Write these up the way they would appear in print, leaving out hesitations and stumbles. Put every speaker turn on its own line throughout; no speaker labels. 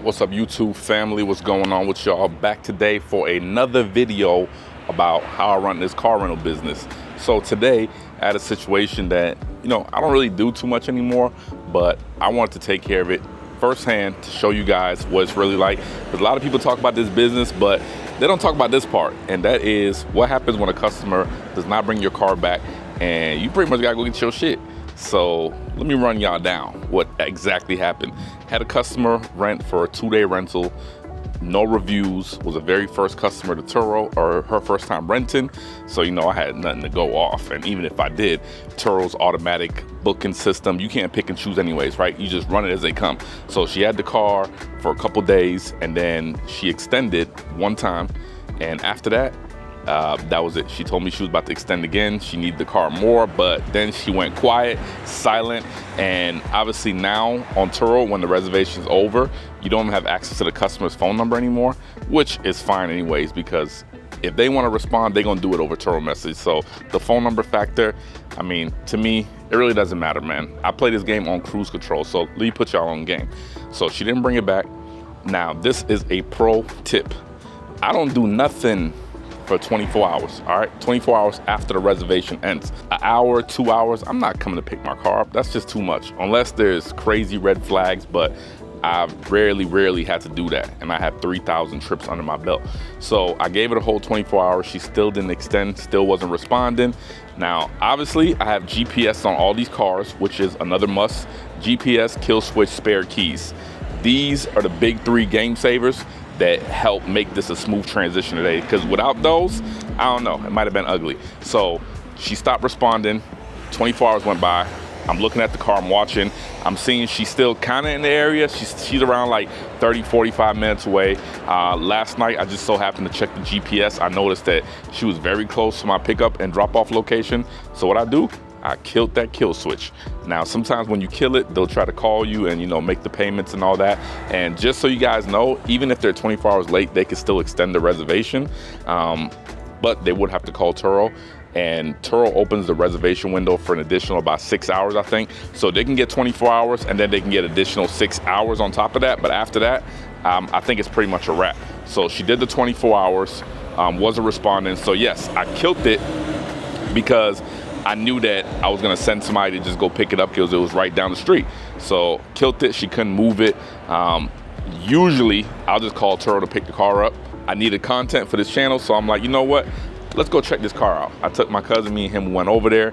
What's up, YouTube family? What's going on with y'all? Back today for another video about how I run this car rental business. So today I had a situation that, I don't really do too much anymore, but I wanted to take care of it firsthand to show you guys what it's really like. Because a lot of people talk about this business, but they don't talk about this part, and that is what happens when a customer does not bring your car back and you pretty much gotta go get your shit. So let me run y'all down what exactly happened. Had a customer rent for a 2-day rental, no reviews, was a very first customer to Turo, or her first time renting. So, I had nothing to go off. And even if I did, Turo's automatic booking system, you can't pick and choose anyways, right? You just run it as they come. So she had the car for a couple days, and then she extended one time. And after that, that was it. She told me she was about to extend again. She needed the car more, but then she went quiet, silent, and obviously now on Turo, when the reservation's over, you don't have access to the customer's phone number anymore, which is fine anyways, because if they want to respond, they're gonna do it over Turo message. So the phone number factor, to me, it really doesn't matter, man. I play this game on cruise control, so let me put y'all on game. So she didn't bring it back. Now, this is a pro tip. I don't do nothing for 24 hours, all right? 24 hours after the reservation ends. An hour, 2 hours, I'm not coming to pick my car up. That's just too much, unless there's crazy red flags, but I've rarely had to do that, and I have 3,000 trips under my belt. So I gave it a whole 24 hours. She still didn't extend, still wasn't responding. Now, obviously, I have GPS on all these cars, which is another must. GPS, kill switch, spare keys. These are the big 3 game savers that help make this a smooth transition today, because without those, I don't know, it might have been ugly. So she stopped responding, 24 hours went by. I'm looking at the car, I'm watching, I'm seeing she's still kind of in the area. She's around like 30, 45 minutes away. Last night, I just so happened to check the GPS. I noticed that she was very close to my pickup and drop off location. So what I do, I killed that kill switch. Now, sometimes when you kill it, they'll try to call you and, make the payments and all that. And just so you guys know, even if they're 24 hours late, they can still extend the reservation. But they would have to call Turo. And Turo opens the reservation window for an additional about 6 hours, I think. So they can get 24 hours and then they can get additional 6 hours on top of that. But after that, I think it's pretty much a wrap. So she did the 24 hours, wasn't responding. So yes, I killed it because I knew that I was gonna send somebody to just go pick it up because it was right down the street. So killed it, she couldn't move it. Usually I'll just call Turo to pick the car up. I needed content for this channel, so I'm like, you know what? Let's go check this car out. I took my cousin, me and him went over there,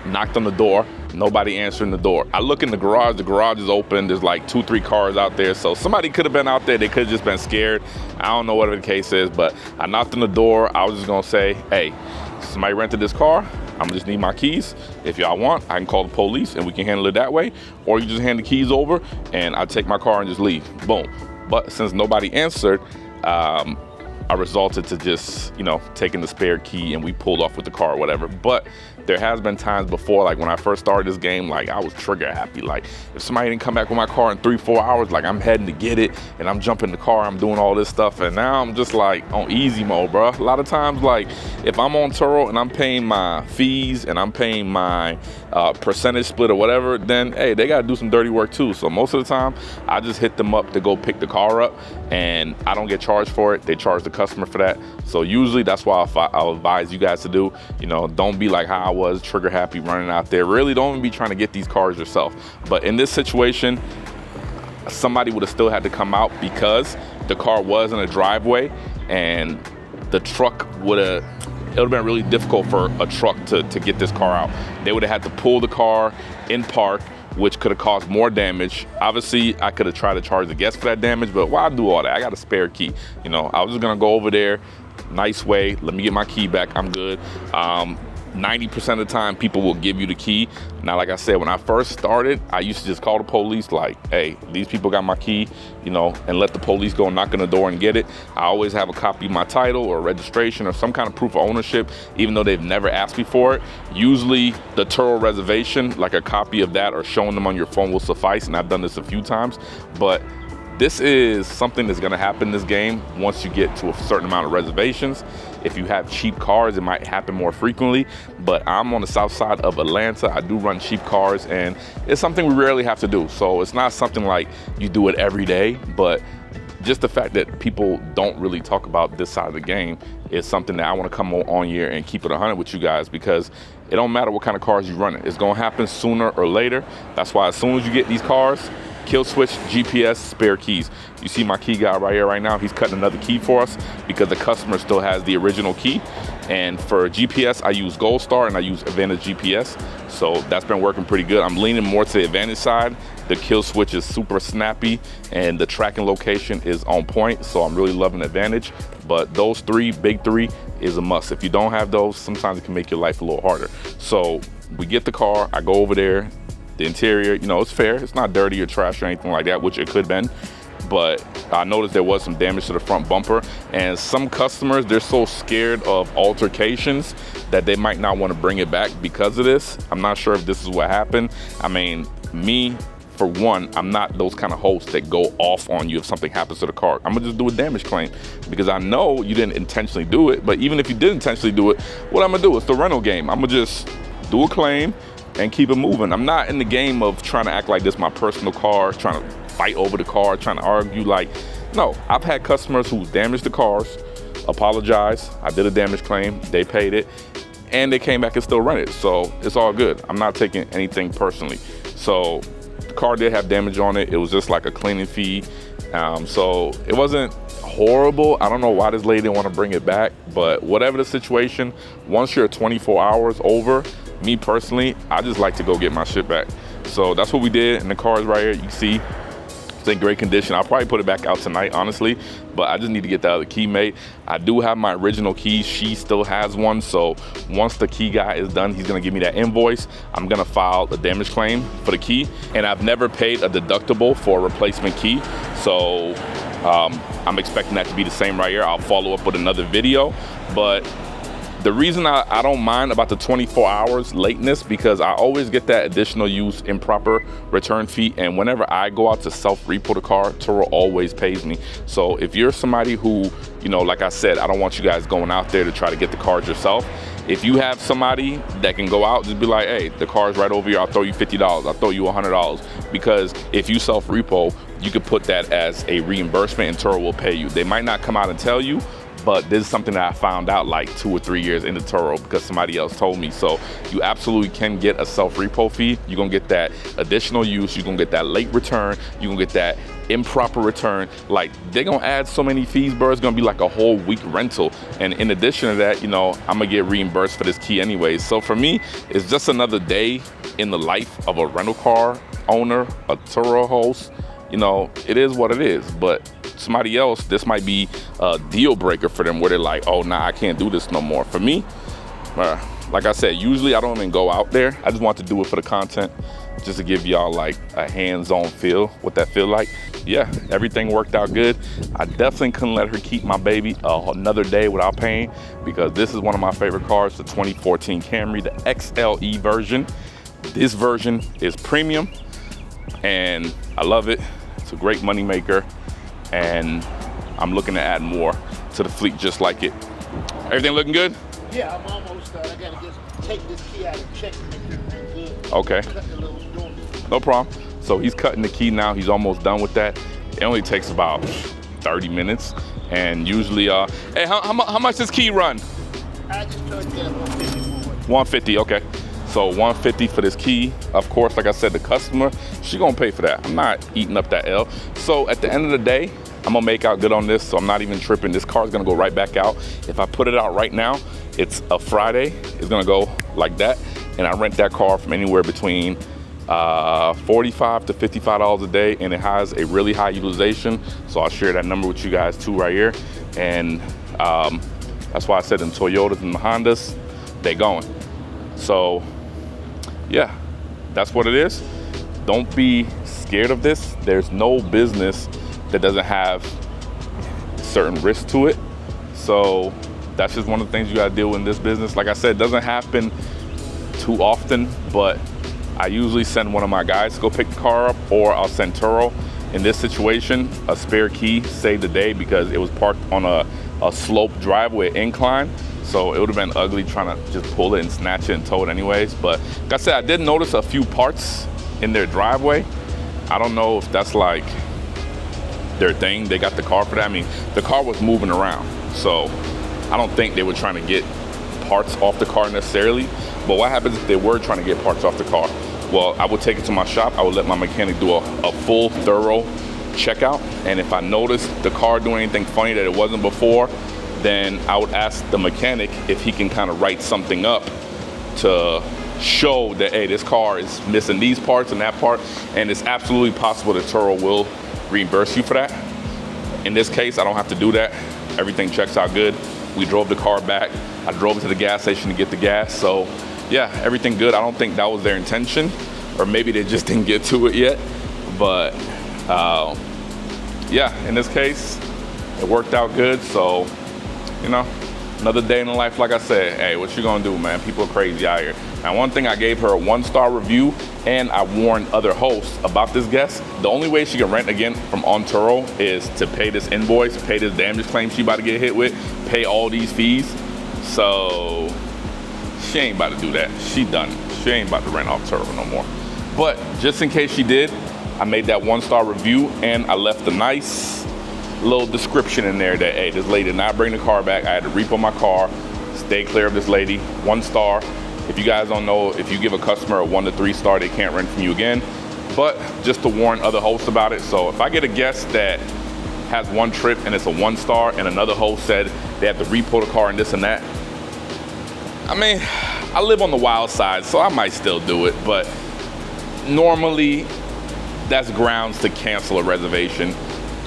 knocked on the door, nobody answering the door. I look in the garage is open, there's like 2-3 cars out there, so somebody could have been out there, they could have just been scared. I don't know whatever the case is, but I knocked on the door. I was just gonna say, hey, somebody rented this car, I'm just need my keys. If y'all want, I can call the police and we can handle it that way, or you just hand the keys over and I take my car and just leave, boom. But since nobody answered, I resulted to just, taking the spare key and we pulled off with the car or whatever. But there has been times before, like when I first started this game, like I was trigger happy. Like if somebody didn't come back with my car in 3-4 hours, like I'm heading to get it and I'm jumping in the car, I'm doing all this stuff. And now I'm just like on easy mode, bro. A lot of times, like if I'm on Turo and I'm paying my fees and I'm paying my percentage split or whatever, then hey, they gotta do some dirty work too. So most of the time, I just hit them up to go pick the car up and I don't get charged for it. They charge the customer for that. So usually that's why I'll advise you guys to do, don't be like how I was, trigger happy running out there. Really don't even be trying to get these cars yourself. But in this situation, somebody would have still had to come out because the car was in a driveway and the truck it would have been really difficult for a truck to get this car out. They would have had to pull the car in park, which could have caused more damage. Obviously, I could have tried to charge the guest for that damage, but why do all that? I got a spare key. I was just gonna go over there, nice way, let me get my key back, I'm good. 90% of the time, people will give you the key. Now, like I said, when I first started, I used to just call the police like, hey, these people got my key, and let the police go knock on the door and get it. I always have a copy of my title or registration or some kind of proof of ownership, even though they've never asked me for it. Usually the Turo reservation, like a copy of that or showing them on your phone will suffice, and I've done this a few times. But this is something that's gonna happen in this game once you get to a certain amount of reservations. If you have cheap cars, it might happen more frequently, but I'm on the south side of Atlanta. I do run cheap cars and it's something we rarely have to do. So it's not something like you do it every day, but just the fact that people don't really talk about this side of the game is something that I want to come on here and keep it 100 with you guys, because it don't matter what kind of cars you run it. It's going to happen sooner or later. That's why as soon as you get these cars, kill switch, GPS, spare keys. You see my key guy right here right now. He's cutting another key for us because the customer still has the original key. And for GPS, I use Gold Star and I use Advantage GPS. So that's been working pretty good. I'm leaning more to the Advantage side. The kill switch is super snappy and the tracking location is on point. So I'm really loving Advantage. But those big three is a must. If you don't have those, sometimes it can make your life a little harder. So we get the car, I go over there. The interior, you know, it's fair. It's not dirty or trash or anything like that, which it could have been. But I noticed there was some damage to the front bumper. And some customers, they're so scared of altercations that they might not want to bring it back because of this. I'm not sure if this is what happened. I mean, me, for one, I'm not those kind of hosts that go off on you if something happens to the car. I'm gonna just do a damage claim because I know you didn't intentionally do it. But even if you did intentionally do it, what I'm gonna do, it's the rental game. I'm gonna just do a claim and keep it moving. I'm not in the game of trying to act like this is my personal car, trying to fight over the car, trying to argue. Like, no, I've had customers who damaged the cars, apologize, I did a damage claim, they paid it, and they came back and still run it. So it's all good. I'm not taking anything personally. So the car did have damage on it. It was just like a cleaning fee. So it wasn't horrible. I don't know why this lady didn't want to bring it back, but whatever the situation, once you're 24 hours over, me personally, I just like to go get my shit back. So that's what we did, and the car is right here. You see, it's in great condition. I'll probably put it back out tonight, honestly, but I just need to get the other key made. I do have my original key. She still has one, so once the key guy is done, he's gonna give me that invoice. I'm gonna file a damage claim for the key, and I've never paid a deductible for a replacement key, so I'm expecting that to be the same right here. I'll follow up with another video, but the reason I don't mind about the 24 hours lateness, because I always get that additional use improper return fee, and whenever I go out to self-repo the car, Turo always pays me. So if you're somebody who, you know, like I said, I don't want you guys going out there to try to get the cars yourself. If you have somebody that can go out, just be like, hey, the car's right over here, I'll throw you $50, I'll throw you $100. Because if you self-repo, you could put that as a reimbursement and Turo will pay you. They might not come out and tell you, but this is something that I found out like 2 or 3 years into Turo because somebody else told me. So you absolutely can get a self-repo fee. You're gonna get that additional use, you're gonna get that late return, you're gonna get that improper return. Like, they're gonna add so many fees, bro. It's gonna be like a whole week rental. And in addition to that, you know, I'm gonna get reimbursed for this key anyways. So for me, it's just another day in the life of a rental car owner, a Turo host. You know, it is what it is, but somebody else, this might be a deal breaker for them where they're like, oh, nah, I can't do this no more. For me, like I said, usually I don't even go out there. I just want to do it for the content, just to give y'all like a hands-on feel, what that feel like. Yeah, everything worked out good. I definitely couldn't let her keep my baby another day without paying, because this is one of my favorite cars, the 2014 Camry, the XLE version. This version is premium and I love it. It's a great money maker, and I'm looking to add more to the fleet just like it. Everything looking good?
Yeah, I'm almost done. I gotta just take this key out and check to make sure everything's good.
Okay.
Cut the little door.
No problem. So he's cutting the key now. He's almost done with that. It only takes about 30 minutes. And usually, hey, how much does key run?
I just tried to get a 150 for it.
150, okay. So 150 for this key. Of course, like I said, the customer, she gonna pay for that. I'm not eating up that L. So at the end of the day, I'm gonna make out good on this, so I'm not even tripping. This car's gonna go right back out. If I put it out right now, it's a Friday, it's gonna go like that. And I rent that car from anywhere between $45 to $55 a day, and it has a really high utilization. So I'll share that number with you guys too right here. And that's why I said in Toyotas and the Hondas, they going. So yeah, that's what it is. Don't be scared of this. There's no business that doesn't have certain risk to it. So that's just one of the things you gotta deal with in this business. Like I said, it doesn't happen too often, but I usually send one of my guys to go pick the car up, or I'll send Turo. In this situation, a spare key saved the day because it was parked on a slope driveway incline. So it would have been ugly trying to just pull it and snatch it and tow it anyways. But like I said, I did notice a few parts in their driveway. I don't know if that's like their thing. They got the car for that. I mean, the car was moving around, so I don't think they were trying to get parts off the car necessarily. But what happens if they were trying to get parts off the car? Well, I would take it to my shop. I would let my mechanic do a full, thorough checkout. And if I noticed the car doing anything funny that it wasn't before, then I would ask the mechanic if he can kind of write something up to show that, hey, this car is missing these parts and that part. And it's absolutely possible that Turo will reimburse you for that. In this case, I don't have to do that. Everything checks out good. We drove the car back. I drove it to the gas station to get the gas. So yeah, everything good. I don't think that was their intention, or maybe they just didn't get to it yet. But yeah, in this case, it worked out good. So, you know, another day in the life. Like I said, hey, what you gonna do, man? People are crazy out here. Now, one thing, I gave her a 1-star review, and I warned other hosts about this guest. The only way she can rent again from on Turo is to pay this invoice, pay this damage claim she about to get hit with, pay all these fees. So she ain't about to do that. She done. She ain't about to rent off Turo no more. But just in case she did, I made that 1-star review, and I left a nice little description in there that, hey, this lady did not bring the car back. I had to repo my car. Stay clear of this lady. 1 star. If you guys don't know, if you give a customer a 1 to 3 star, they can't rent from you again. But just to warn other hosts about it. So if I get a guest that has 1 trip and it's a 1 star, and another host said they have to repo the car and this and that, I mean, I live on the wild side, so I might still do it. But normally, that's grounds to cancel a reservation.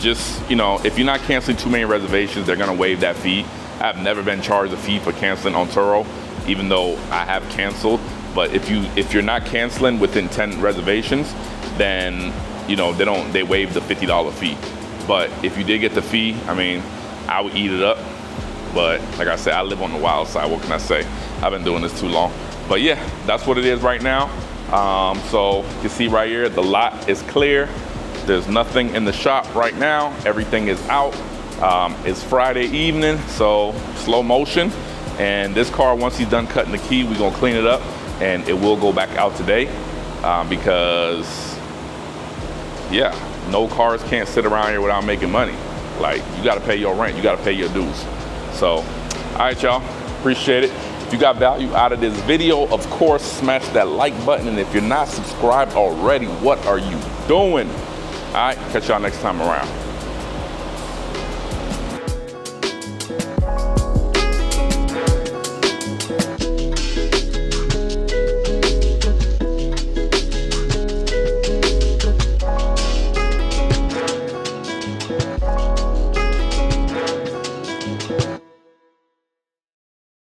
Just, you know, if you're not canceling too many reservations, they're gonna waive that fee. I've never been charged a fee for canceling on Turo, even though I have canceled. But if you're not canceling within 10 reservations, then, you know, they waive the $50 fee. But if you did get the fee, I mean, I would eat it up. But like I said, I live on the wild side. What can I say? I've been doing this too long. But yeah, that's what it is right now. So you can see right here, the lot is clear. There's nothing in the shop right now. Everything is out. It's Friday evening, so slow motion. And this car, once he's done cutting the key, we're gonna clean it up, and it will go back out today because, yeah, no cars can't sit around here without making money. Like, you gotta pay your rent, you gotta pay your dues. So, all right, y'all, appreciate it. If you got value out of this video, of course, smash that like button. And if you're not subscribed already, what are you doing? All right, catch y'all next time around.